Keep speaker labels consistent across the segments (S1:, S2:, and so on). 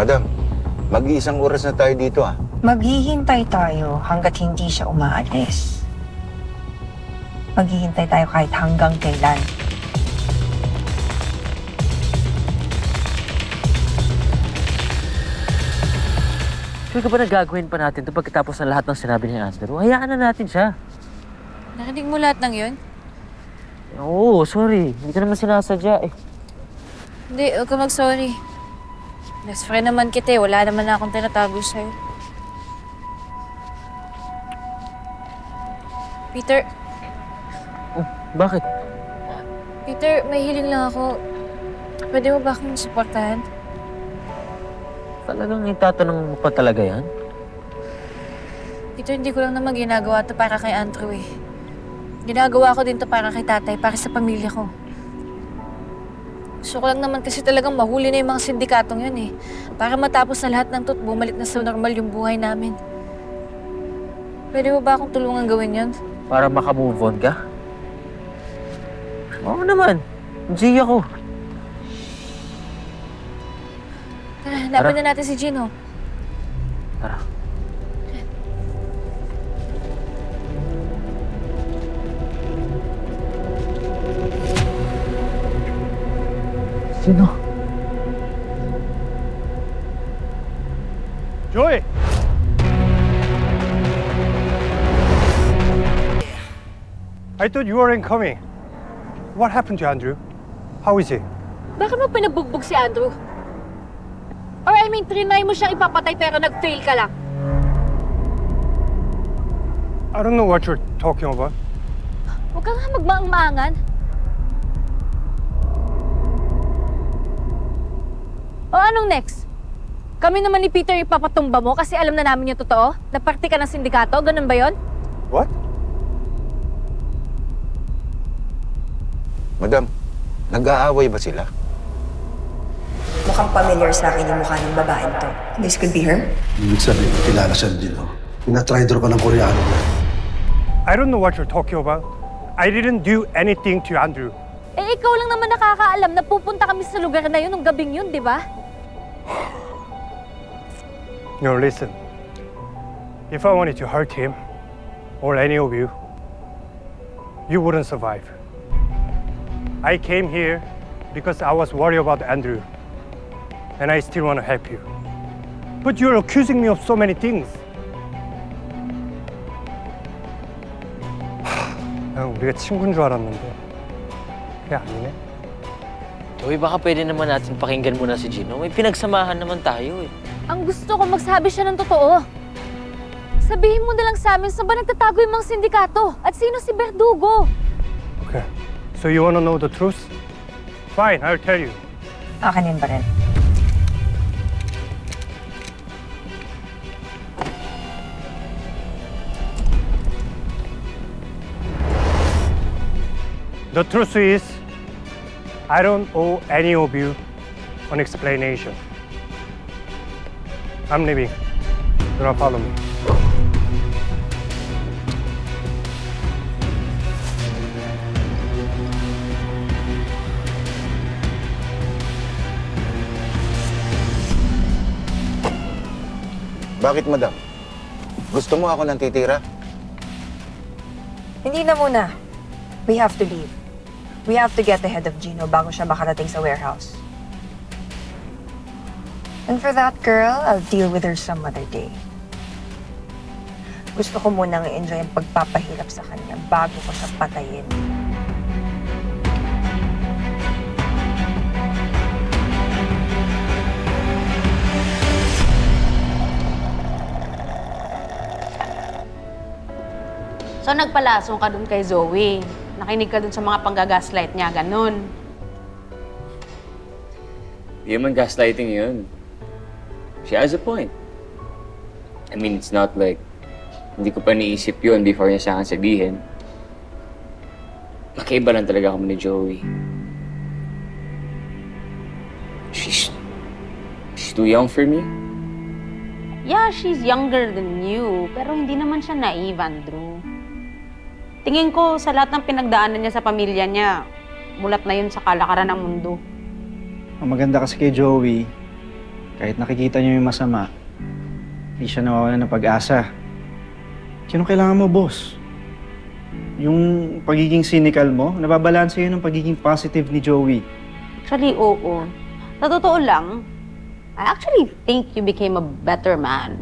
S1: Madam, mag-iisang oras na tayo dito ah.
S2: Maghihintay tayo hanggat hindi siya umaalis. Maghihintay tayo kahit hanggang kailan.
S3: Sure ka ba na gagawin pa natin ito pagkatapos ng lahat ng sinabi ni Andrew? Hayaan na natin siya.
S4: Narinig mo lahat ng yun?
S3: Oo, sorry. Hindi ka naman sinasadya eh.
S4: Hindi, huwag ka mag-sorry. Best friend naman kita eh. Wala naman na akong tinatago sa'yo. Peter,
S3: Oh, bakit?
S4: Peter, may hiling lang ako. Pwede mo ba akong suportahan?
S3: Talagang itatanong mo pa talaga yan?
S4: Peter, hindi ko lang naman ginagawa to para kay Andrew eh. Ginagawa ko din to para kay tatay, para sa pamilya ko. Gusto ko lang naman kasi talagang mahuli na yung mga sindikatong yun eh. Para matapos na lahat ng to at bumalik na sa normal yung buhay namin. Pwede mo ba akong tulungan gawin yun?
S3: Para makamove on ka? Oo naman. G ako.
S4: Tara, hanapan na natin si Gino.
S3: Tara. Sino?
S5: Joy! I thought you weren't coming. What happened to Andrew? How is he?
S6: Bakit mo pinabugbog si Andrew? Or I mean, trinay mo siyang ipapatay pero nag-fail ka lang.
S5: I don't know what you're talking about.
S6: Huwag ka nga magmaang-maangan. O anong next? Kami naman ni Peter ipapatumba mo kasi alam na namin yung totoo? Na parte ka ng sindikato? Ganun ba yon?
S5: What?
S1: Madam, nag-aaway ba sila?
S2: Mukhang familiar sa akin yung mukha ng babaeng to. This could be her?
S7: Ibig sabihin, kilala siya din, no? Pinatrider ka ng Koreano na.
S5: I don't know what you're talking about. I didn't do anything to Andrew.
S6: Eh ikaw lang naman nakakaalam na pupunta kami sa lugar na yun nung gabing yun, di ba?
S5: No, listen. If I wanted to hurt him, or any of you, you wouldn't survive. I came here because I was worried about Andrew. And I still want to help you. But you're accusing me of so many things. 우리가 친구인 줄 알았는데 그게 아니네.
S3: Uy, baka pwede naman natin pakinggan muna si Gino. May pinagsamahan naman tayo eh.
S6: Ang gusto ko magsabi siya ng totoo. Sabihin mo na lang sa amin saan ba nagtatago yung mga sindikato? At sino si Verdugo?
S5: Okay. So you want to know the truth? Fine, I'll tell you.
S2: Akin yun ba rin?
S5: The truth is, I don't owe any of you an explanation. I'm leaving. Do not follow me.
S1: Bakit, madam? Gusto mo ako nang titira?
S2: Hindi na muna. We have to leave. We have to get ahead of Gino bago siya makarating sa warehouse. And for that girl, I'll deal with her some other day. Gusto ko munang i-enjoy ang pagpapahirap sa kanya bago ko siya patayin.
S8: So nagpalasong ka dun kay Zoe. Nakinig ka dun sa mga panggagaslight niya, ganun.
S9: Di naman gaslighting yun. She has a point. I mean, it's not like hindi ko pa naisip yun before niya sa akin sabihin. Magkaiba lang talaga kami ni Joey. She's too young for me.
S8: Yeah, she's younger than you, pero hindi naman siya naive, Andrew. Tingin ko sa lahat ng pinagdaanan niya sa pamilya niya, mulat na yun sa kalakaran ng mundo.
S10: Ang maganda kasi kay Joey, Kahit nakikita niyo yung masama, hindi siya nawawala ng pag-asa. Sino kailangan mo, boss? Yung pagiging cynical mo, nababalanse yun ng pagiging positive ni Joey.
S8: Actually, oo. Sa totoo lang, I actually think you became a better man.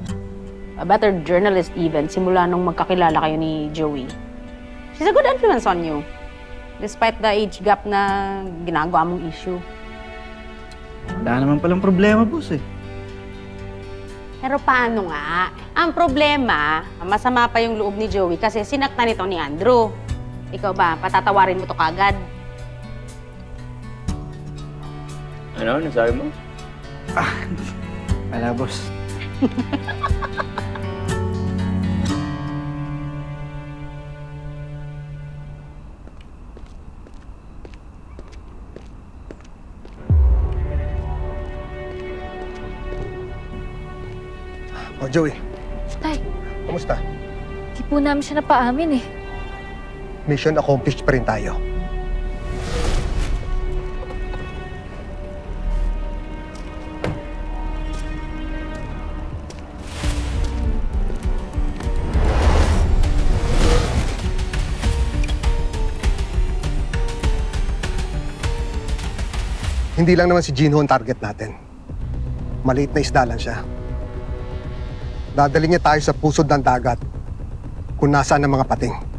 S8: A better journalist even, simula nung magkakilala kayo ni Joey. She's a good influence on you. Despite the age gap na ginagawa mong issue.
S10: Wala naman palang problema, boss eh.
S8: Pero paano nga? Ang problema, masama pa yung loob ni Joey kasi sinaktan ito ni Andrew. Ikaw ba, patatawarin mo to kagad?
S9: Ano? Nasabi mo?
S10: Wala, boss.
S7: Oh, Joey,
S4: Tay,
S7: kumusta?
S4: di po namin siya napaamin eh.
S7: Mission accomplished pa rin tayo. Hindi lang naman si Jinho ang target natin. Maliit na isda lang siya. Dadali niya tayo sa pusod ng dagat kung nasaan ang mga pating.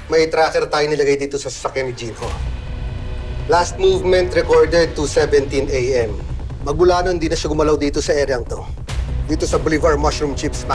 S7: May tracker tayo nilagay dito sa sasakyan ni Jinho. Last movement recorded 2:17 a.m. Magmula nun, hindi na siya gumalaw dito sa area to. Dito sa Bolivar Mushroom Chips.